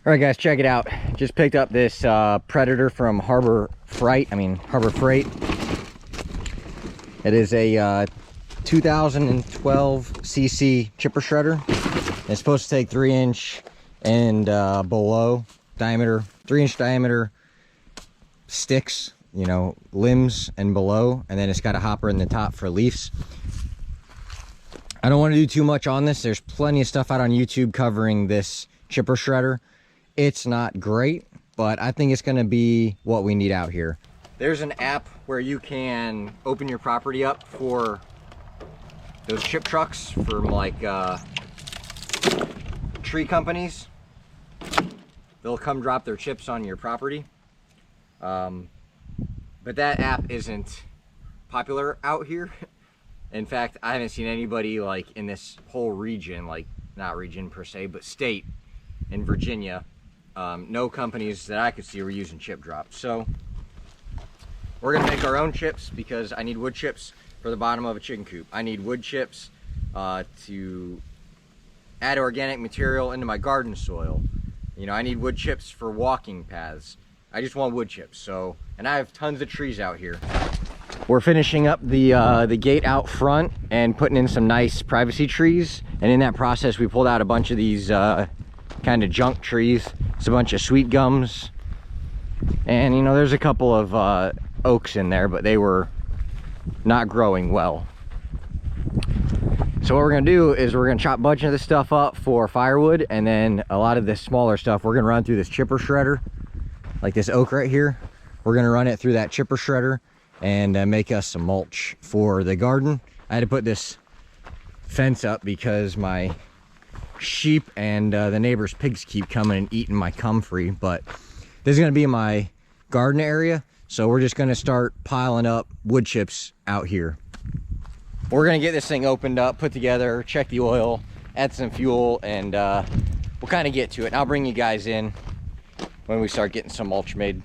All right, guys, check it out. Just picked up this Predator from Harbor Freight. It is a 2012 cc chipper shredder. It's supposed to take 3-inch and below diameter, 3-inch diameter sticks, you know, limbs and below, and then it's got a hopper in the top for leaves. I don't want to do too much on this. There's plenty of stuff out on YouTube covering this chipper shredder. It's not great, but I think it's going to be what we need out here. There's an app where you can open your property up for those chip trucks from like tree companies. They'll come drop their chips on your property. But that app isn't popular out here. In fact, I haven't seen anybody like in this whole region, like not region per se, but state in Virginia. No companies that I could see were using chip drops. So we're gonna make our own chips because I need wood chips for the bottom of a chicken coop. I need wood chips to add organic material into my garden soil. You know, I need wood chips for walking paths. I just want wood chips. So, and I have tons of trees out here. We're finishing up the gate out front and putting in some nice privacy trees. And in that process, we pulled out a bunch of these kind of junk trees. It's a bunch of sweet gums, and you know, there's a couple of oaks in there, but they were not growing well. So what we're gonna do is we're gonna chop a bunch of this stuff up for firewood, and then a lot of this smaller stuff we're gonna run through this chipper shredder, like this oak right here. We're gonna run it through that chipper shredder and make us some mulch for the garden. I had to put this fence up because my sheep and the neighbors' pigs keep coming and eating my comfrey, but this is going to be my garden area, so we're just going to start piling up wood chips out here. We're going to get this thing opened up, put together, check the oil, add some fuel, and we'll kind of get to it. And I'll bring you guys in when we start getting some mulch made.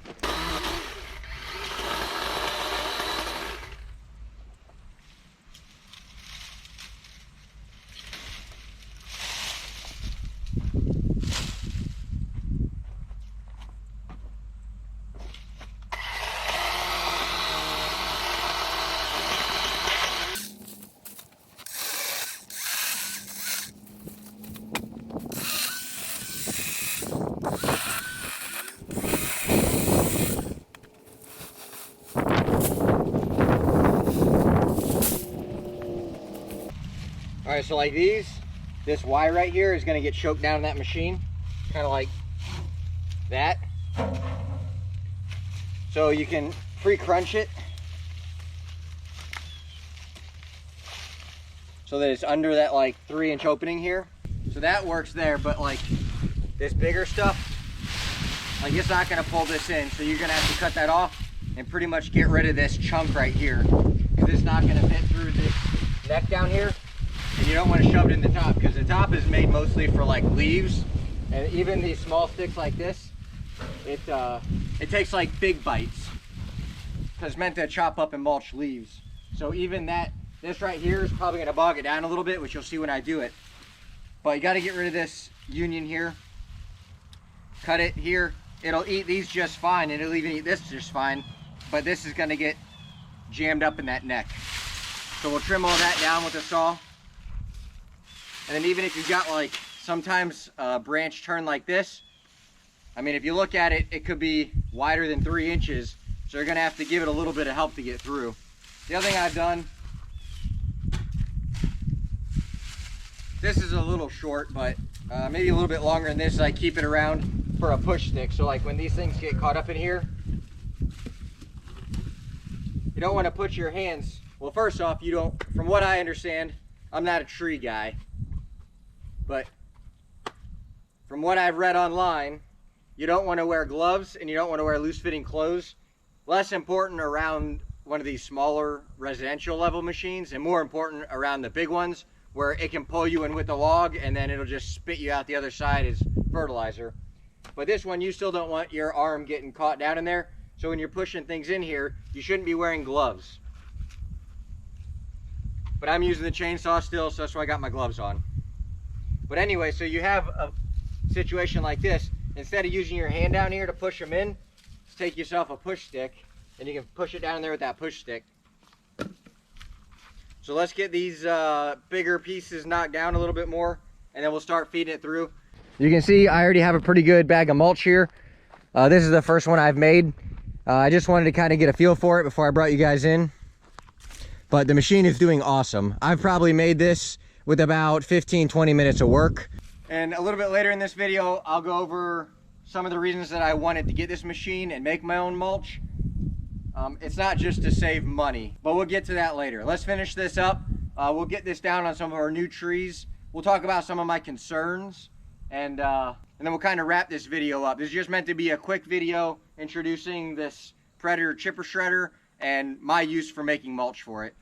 All right, so like this wire right here is gonna get choked down in that machine, kind of like that. So you can pre-crunch it so that it's under that like 3-inch opening here. So that works there, but like this bigger stuff, like it's not gonna pull this in. So you're gonna have to cut that off and pretty much get rid of this chunk right here, because it's not gonna fit through this neck down here. And you don't want to shove it in the top, because the top is made mostly for like leaves, and even these small sticks like this, it takes like big bites, because it's meant to chop up and mulch leaves. So even this right here is probably going to bog it down a little bit, which you'll see when I do it. But you got to get rid of this union here. Cut it here. It'll eat these just fine, and it'll even eat this just fine, but this is going to get jammed up in that neck. So we'll trim all that down with a saw. And then even if you've got like sometimes a branch turn like this, I mean, if you look at it, it could be wider than 3 inches. So you're gonna have to give it a little bit of help to get through. The other thing I've done, this is a little short, but maybe a little bit longer than this. I keep it around for a push stick. So like when these things get caught up in here, you don't want to put your hands, well, first off, you don't, from what I understand, I'm not a tree guy. But from what I've read online, you don't want to wear gloves and you don't want to wear loose-fitting clothes. Less important around one of these smaller residential level machines, and more important around the big ones where it can pull you in with the log and then it'll just spit you out the other side as fertilizer. But this one, you still don't want your arm getting caught down in there. So when you're pushing things in here, you shouldn't be wearing gloves. But I'm using the chainsaw still, so that's why I got my gloves on. But anyway, so you have a situation like this, instead of using your hand down here to push them in, just take yourself a push stick and you can push it down there with that push stick. So let's get these bigger pieces knocked down a little bit more, and then we'll start feeding it through. You can see I already have a pretty good bag of mulch here. This is the first one I've made. I just wanted to kind of get a feel for it before I brought you guys in. But the machine is doing awesome. I've probably made this with about 15-20 minutes of work. And a little bit later in this video, I'll go over some of the reasons that I wanted to get this machine and make my own mulch. It's not just to save money, but we'll get to that later. Let's finish this up. We'll get this down on some of our new trees. We'll talk about some of my concerns, and then we'll kind of wrap this video up. This is just meant to be a quick video introducing this Predator chipper shredder and my use for making mulch for it.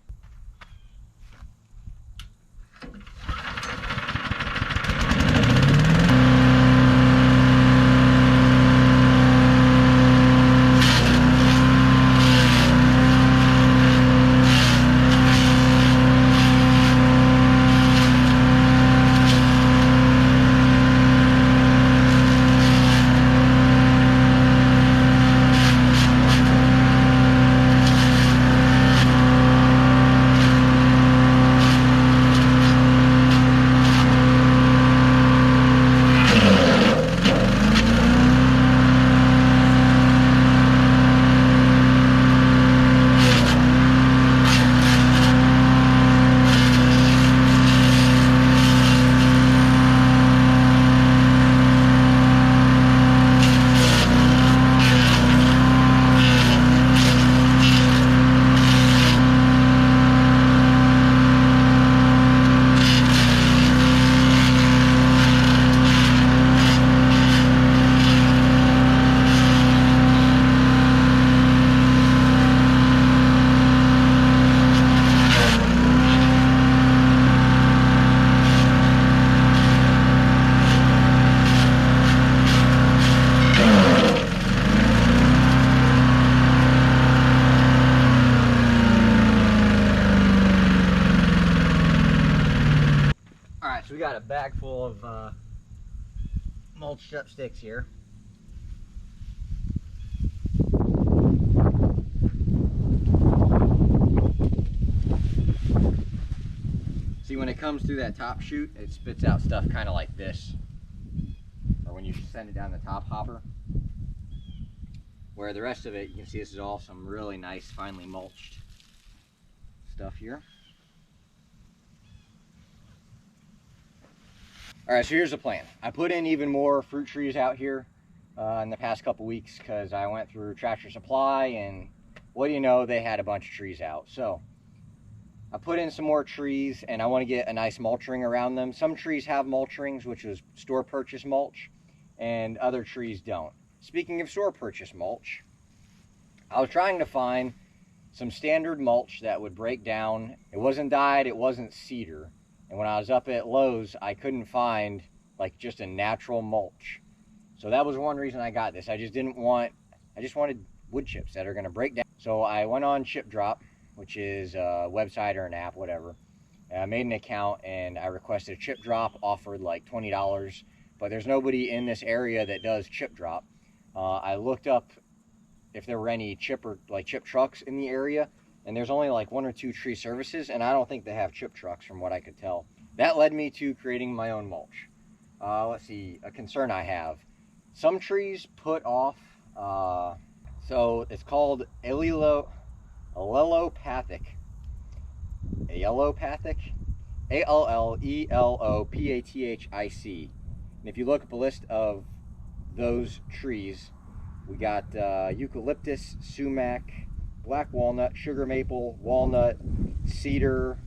So we got a bag full of mulched up sticks here. See, when it comes through that top chute, it spits out stuff kind of like this. Or when you send it down the top hopper. Where the rest of it, you can see this is all some really nice, finely mulched stuff here. Alright, so here's the plan. I put in even more fruit trees out here in the past couple weeks because I went through Tractor Supply, and what do you know, they had a bunch of trees out. So I put in some more trees, and I want to get a nice mulch ring around them. Some trees have mulch rings, which is store purchase mulch, and other trees don't. Speaking of store purchase mulch, I was trying to find some standard mulch that would break down. It wasn't dyed, it wasn't cedar. And when I was up at Lowe's, I couldn't find like just a natural mulch. So that was one reason I got this. I just wanted wood chips that are gonna break down. So I went on Chip Drop, which is a website or an app, whatever. And I made an account and I requested a Chip Drop, offered like $20, but there's nobody in this area that does Chip Drop. I looked up if there were any chip trucks in the area, and there's only like 1 or 2 tree services, and I don't think they have chip trucks from what I could tell. That led me to creating my own mulch. Let's see, a concern I have. Some trees put off, so it's called allelopathic. Allelopathic? A-L-L-E-L-O-P-A-T-H-I-C. And if you look up a list of those trees, we got eucalyptus, sumac, black walnut, sugar maple, walnut, cedar,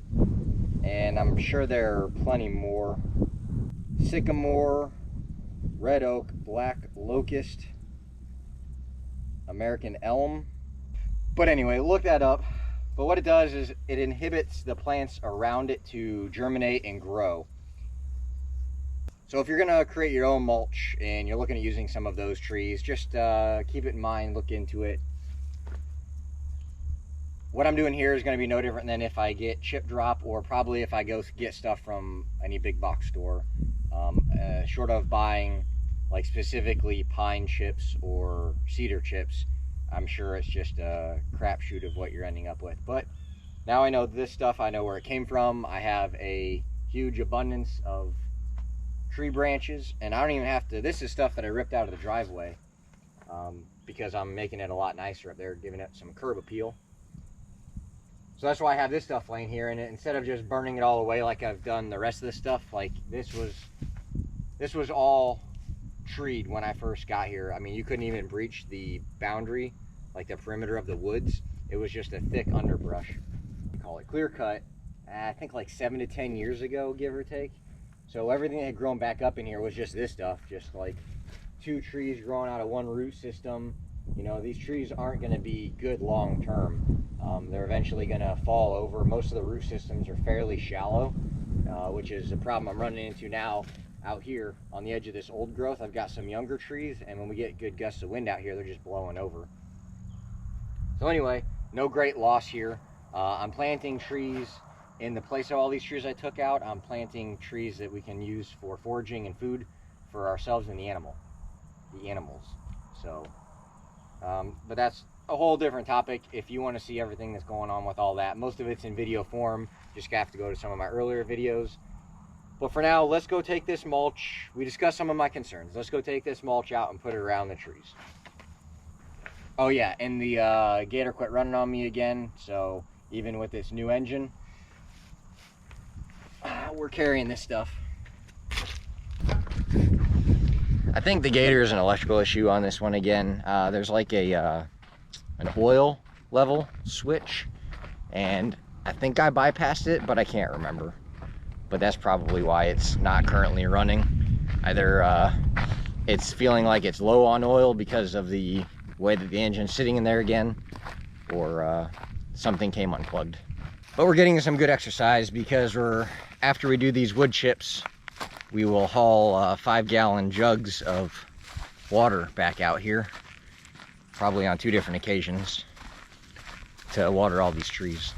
and I'm sure there are plenty more. Sycamore, red oak, black locust, American elm. But anyway, look that up. But what it does is it inhibits the plants around it to germinate and grow. So if you're gonna create your own mulch and you're looking at using some of those trees, just keep it in mind, look into it. What I'm doing here is going to be no different than if I get Chip Drop, or probably if I go get stuff from any big box store. Short of buying like specifically pine chips or cedar chips, I'm sure it's just a crapshoot of what you're ending up with. But now I know this stuff, I know where it came from. I have a huge abundance of tree branches, and I don't even have to, this is stuff that I ripped out of the driveway because I'm making it a lot nicer up there, giving it some curb appeal. So that's why I have this stuff laying here, and instead of just burning it all away like I've done the rest of this stuff, like this was all treed when I first got here. I mean, you couldn't even breach the boundary, like the perimeter of the woods. It was just a thick underbrush. We call it clear cut, I think like 7 to 10 years ago, give or take. So everything that had grown back up in here was just this stuff, just like 2 trees growing out of one root system. You know, these trees aren't going to be good long term. They're eventually going to fall over. Most of the root systems are fairly shallow, which is a problem I'm running into now out here on the edge of this old growth. I've got some younger trees, and when we get good gusts of wind out here, they're just blowing over. So anyway, no great loss here. I'm planting trees in the place of all these trees I took out. I'm planting trees that we can use for foraging and food for ourselves and the animals. So, but that's a whole different topic. If you want to see everything that's going on with all that, most of it's in video form. Just have to go to some of my earlier videos. But for now, let's go take this mulch. We discussed some of my concerns. Let's go take this mulch out and put it around the trees. Oh yeah, and the Gator quit running on me again. So even with this new engine, we're carrying this stuff. I think the Gator is an electrical issue on this one again. There's like an oil level switch, and I think I bypassed it, but I can't remember. But that's probably why it's not currently running. Either it's feeling like it's low on oil because of the way that the engine's sitting in there again, or something came unplugged. But we're getting some good exercise because after we do these wood chips, we will haul 5-gallon jugs of water back out here, probably on 2 different occasions, to water all these trees.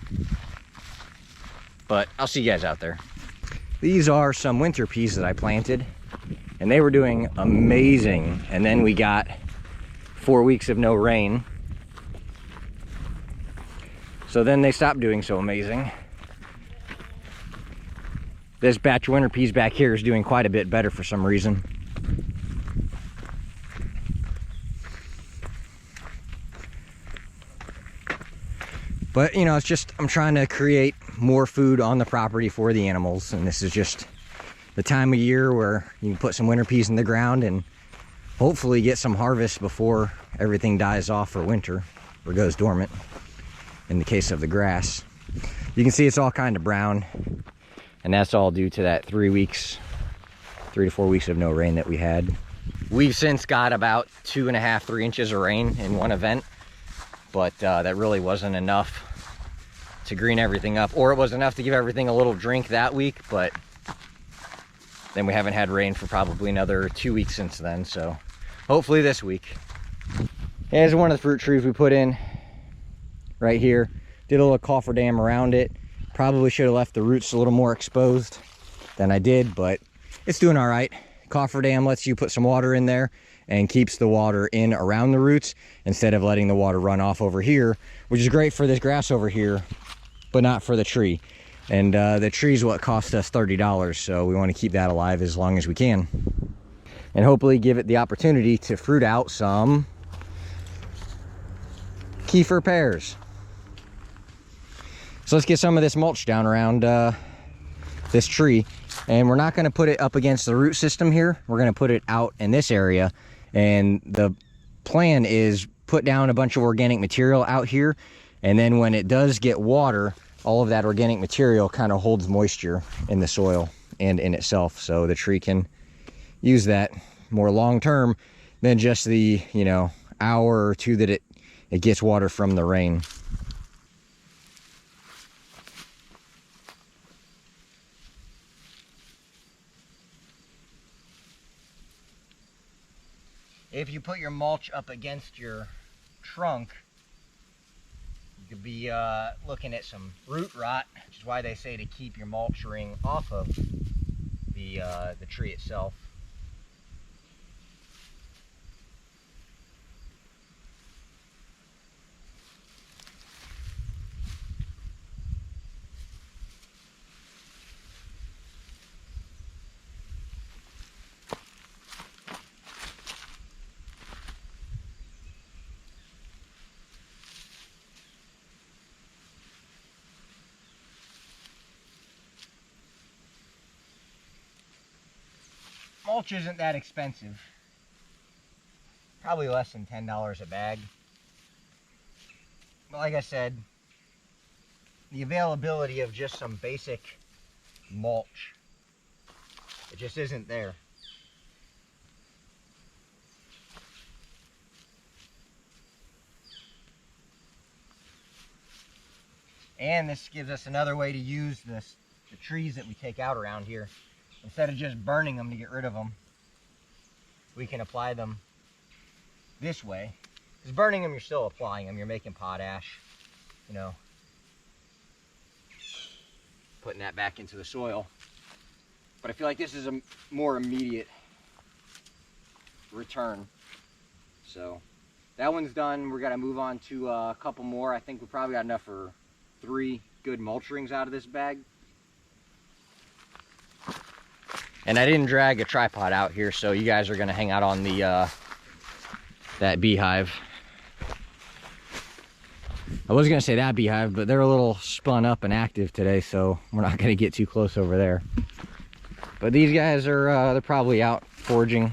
But I'll see you guys out there. These are some winter peas that I planted, and they were doing amazing. And then we got 4 weeks of no rain. So then they stopped doing so amazing. This batch of winter peas back here is doing quite a bit better for some reason. But you know, it's just, I'm trying to create more food on the property for the animals, and this is just the time of year where you can put some winter peas in the ground and hopefully get some harvest before everything dies off for winter or goes dormant in the case of the grass. You can see it's all kind of brown, and that's all due to that 3 to 4 weeks of no rain that we had. We've since got about 2.5 to 3 inches of rain in one event, but that really wasn't enough to green everything up, or it was enough to give everything a little drink that week, but then we haven't had rain for probably another 2 weeks since then, so hopefully this week. Here's one of the fruit trees we put in right here. Did a little cofferdam around it. Probably should have left the roots a little more exposed than I did, but it's doing all right. Cofferdam lets you put some water in there and keeps the water in around the roots instead of letting the water run off over here, which is great for this grass over here, but not for the tree. And the tree's what cost us $30, so we want to keep that alive as long as we can. And hopefully give it the opportunity to fruit out some kefir pears. So let's get some of this mulch down around this tree. And we're not going to put it up against the root system here. We're going to put it out in this area. And the plan is put down a bunch of organic material out here. And then when it does get water, all of that organic material kind of holds moisture in the soil and in itself. So the tree can use that more long term than just the, you know, hour or two that it gets water from the rain. If you put your mulch up against your trunk, you could be looking at some root rot, which is why they say to keep your mulch ring off of the tree itself. mulch isn't that expensive. Probably less than $10 a bag. But like I said, the availability of just some basic mulch, it just isn't there. And this gives us another way to use the trees that we take out around here. Instead of just burning them to get rid of them, we can apply them this way. Because burning them, you're still applying them. You're making potash, you know, putting that back into the soil. But I feel like this is a more immediate return. So that one's done. We're gonna move on to a couple more. I think we probably got enough for 3 good mulch rings out of this bag. And I didn't drag a tripod out here, so you guys are gonna hang out on the that beehive. I was gonna say that beehive, but they're a little spun up and active today, so we're not gonna get too close over there. But these guys are they're probably out foraging.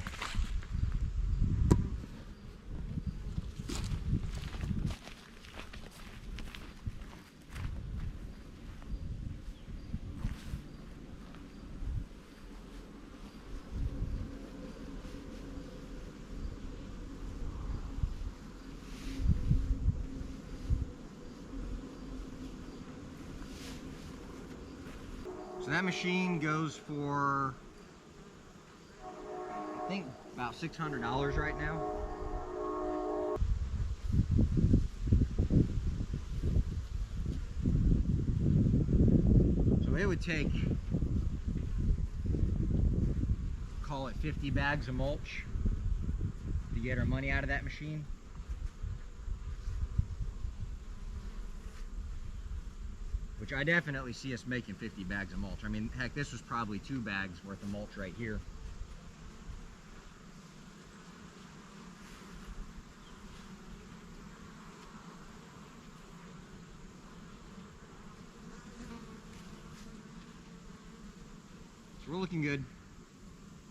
So that machine goes for, I think, about $600 right now. So it would take, call it 50 bags of mulch to get our money out of that machine. Which I definitely see us making 50 bags of mulch. I mean, heck, this was probably 2 bags worth of mulch right here. So we're looking good.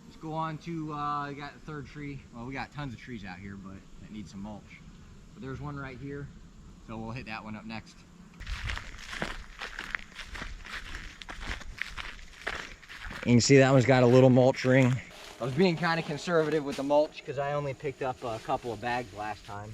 Let's go on to, we got the 3rd tree. Well, we got tons of trees out here, but that need some mulch. But there's one right here, so we'll hit that one up next. You can see that one's got a little mulch ring. I was being kind of conservative with the mulch because I only picked up a couple of bags last time.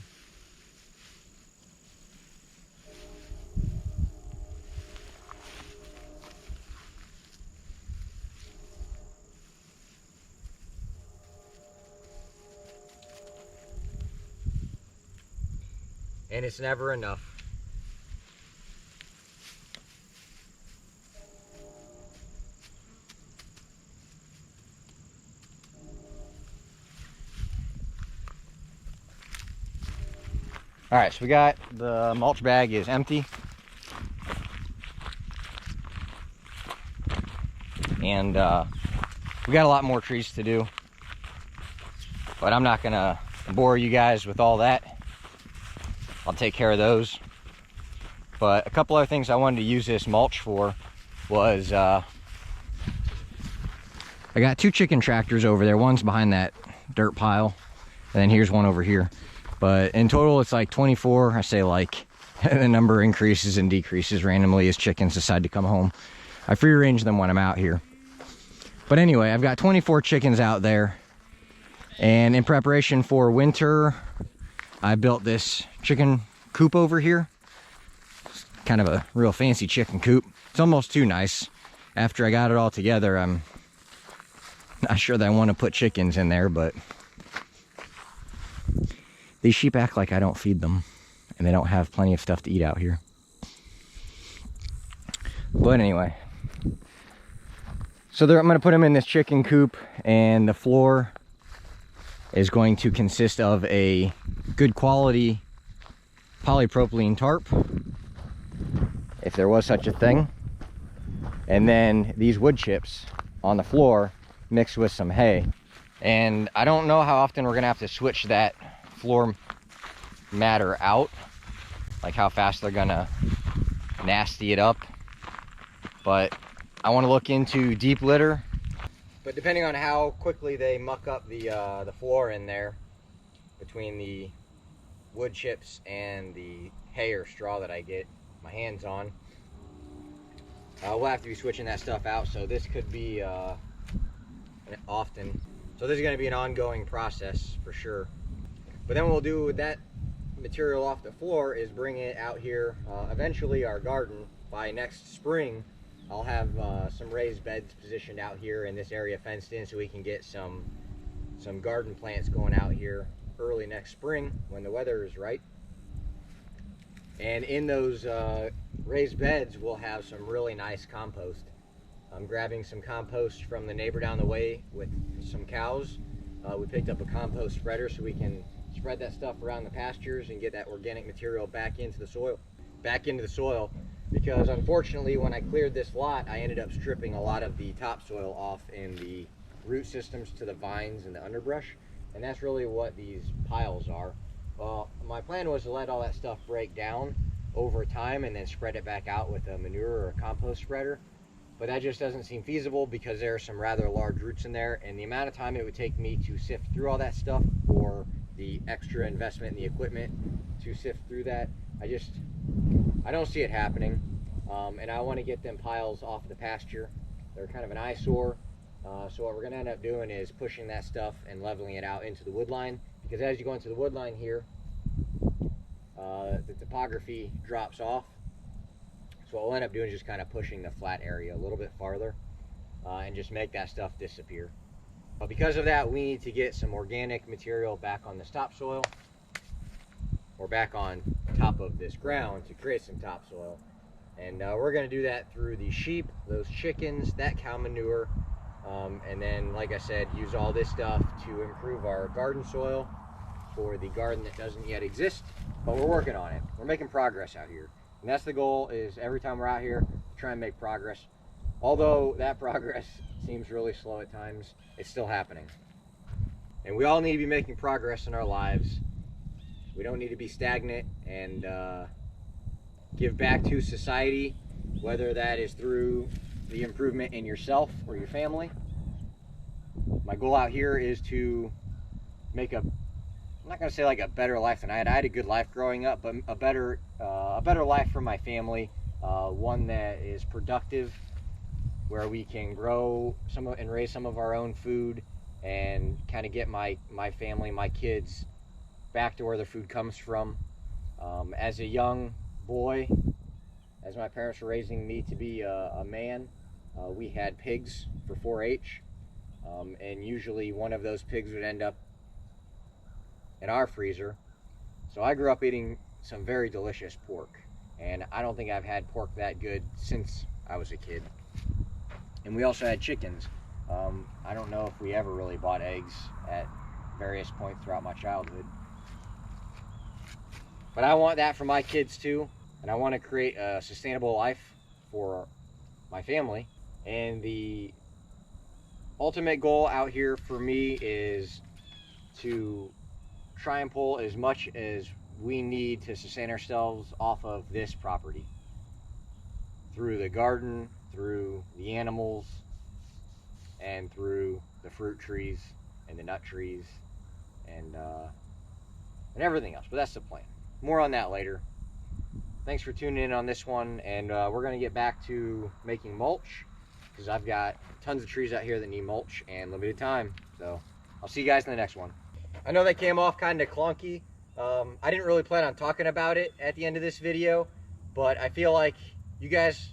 And it's never enough. All right, so we got the mulch bag is empty. And we got a lot more trees to do. But I'm not gonna bore you guys with all that. I'll take care of those. But a couple other things I wanted to use this mulch for was, I got 2 chicken tractors over there. One's behind that dirt pile, and then here's one over here. But in total, it's like 24. I say like, the number increases and decreases randomly as chickens decide to come home. I free range them when I'm out here. But anyway, I've got 24 chickens out there. And in preparation for winter, I built this chicken coop over here. It's kind of a real fancy chicken coop. It's almost too nice. After I got it all together, I'm not sure that I want to put chickens in there, but these sheep act like I don't feed them, and they don't have plenty of stuff to eat out here. But anyway, so I'm going to put them in this chicken coop, and the floor is going to consist of a good quality polypropylene tarp, if there was such a thing, and then these wood chips on the floor mixed with some hay. And I don't know how often we're going to have to switch that floor matter out, like how fast they're gonna nasty it up, but I want to look into deep litter But depending on how quickly they muck up the floor in there, between the wood chips and the hay or straw that I get my hands on, we'll have to be switching that stuff out. So this could be often. So this is going to be an ongoing process for sure. But then what we'll do with that material off the floor is bring it out here. Eventually our garden, by next spring, I'll have some raised beds positioned out here in this area, fenced in, so we can get some garden plants going out here early next spring when the weather is right. And in those raised beds we'll have some really nice compost. I'm grabbing some compost from the neighbor down the way with some cows. We picked up a compost spreader so we can spread that stuff around the pastures and get that organic material back into the soil. Because unfortunately when I cleared this lot, I ended up stripping a lot of the topsoil off in the root systems to the vines and the underbrush, and that's really what these piles are. Well, my plan was to let all that stuff break down over time and then spread it back out with a manure or a compost spreader, but that just doesn't seem feasible because there are some rather large roots in there, and the amount of time it would take me to sift through all that stuff, or the extra investment in the equipment to sift through that, I don't see it happening. And I want to get them piles off the pasture. They're kind of an eyesore. So what we're going to end up doing is pushing that stuff and leveling it out into the wood line, because as you go into the wood line here, the topography drops off. So what we'll end up doing is just kind of pushing the flat area a little bit farther and just make that stuff disappear. But because of that, we need to get some organic material back on this topsoil, or back on top of this ground to create some topsoil. And we're going to do that through the sheep, those chickens, that cow manure, and then, like I said, use all this stuff to improve our garden soil for the garden that doesn't yet exist. But we're working on it. We're making progress out here. And that's the goal, is every time we're out here, try and make progress. Although that progress seems really slow at times, it's still happening. And we all need to be making progress in our lives. We don't need to be stagnant, and give back to society, whether that is through the improvement in yourself or your family. My goal out here is to make I'm not going to say like a better life than I had. I had a good life growing up, but a better life for my family, one that is productive, where we can grow and raise some of our own food, and kind of get my family, my kids, back to where their food comes from. As a young boy, as my parents were raising me to be a man, we had pigs for 4-H, and usually one of those pigs would end up in our freezer. So I grew up eating some very delicious pork, and I don't think I've had pork that good since I was a kid. And we also had chickens. I don't know if we ever really bought eggs at various points throughout my childhood. But I want that for my kids too, and I want to create a sustainable life for my family. And the ultimate goal out here for me is to try and pull as much as we need to sustain ourselves off of this property, through the garden, through the animals, and through the fruit trees and the nut trees, and everything else. But that's the plan. More on that later. Thanks for tuning in on this one, and we're going to get back to making mulch, because I've got tons of trees out here that need mulch and limited time. So I'll see you guys in the next one. I know that came off kind of clunky. I didn't really plan on talking about it at the end of this video, but I feel like you guys,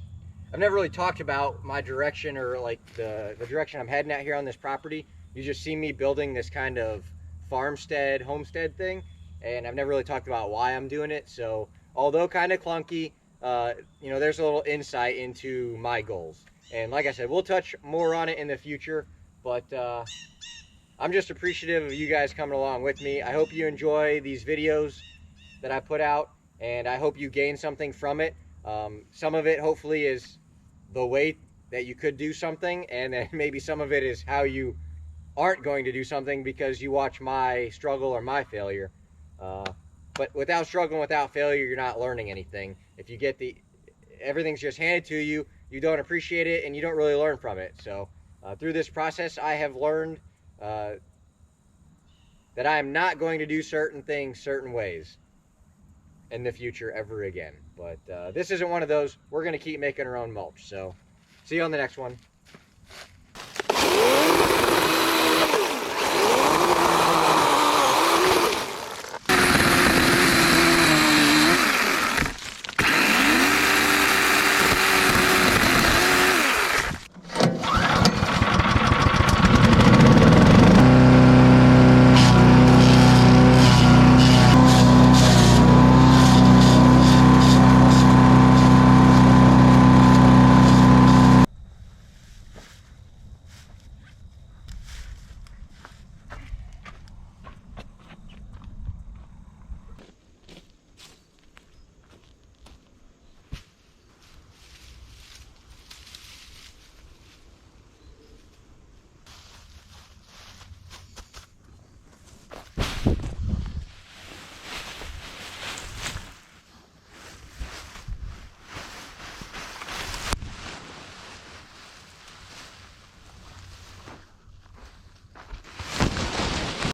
I've never really talked about my direction, or like the direction I'm heading at here on this property. You just see me building this kind of farmstead, homestead thing, and I've never really talked about why I'm doing it. So although kind of clunky, you know, there's a little insight into my goals. And like I said, we'll touch more on it in the future, but I'm just appreciative of you guys coming along with me. I hope you enjoy these videos that I put out, and I hope you gain something from it. Some of it hopefully is the way that you could do something, and then maybe some of it is how you aren't going to do something because you watch my struggle or my failure. But without struggle, without failure, you're not learning anything. If you get everything's just handed to you, you don't appreciate it, and you don't really learn from it. So Through this process, I have learned that I am not going to do certain things certain ways in the future ever again. But this isn't one of those. We're going to keep making our own mulch. So see you on the next one.